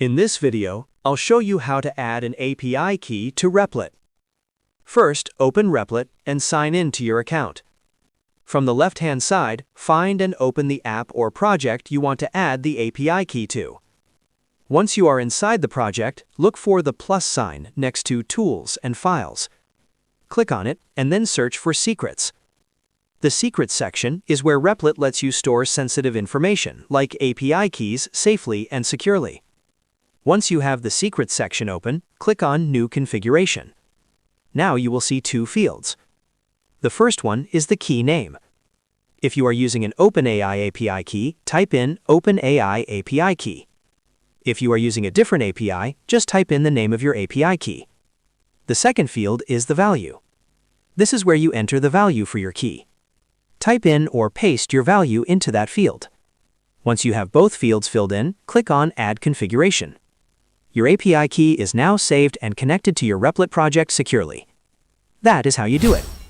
In this video, I'll show you how to add an API key to Replit. First, open Replit and sign in to your account. From the left-hand side, find and open the app or project you want to add the API key to. Once you are inside the project, look for the plus sign next to Tools and Files. Click on it and then search for Secrets. The Secrets section is where Replit lets you store sensitive information, like API keys, safely and securely. Once you have the Secrets section open, click on New Configuration. Now you will see two fields. The first one is the key name. If you are using an OpenAI API key, type in OpenAI API key. If you are using a different API, just type in the name of your API key. The second field is the value. This is where you enter the value for your key. Type in or paste your value into that field. Once you have both fields filled in, click on Add Configuration. Your API key is now saved and connected to your Replit project securely. That is how you do it.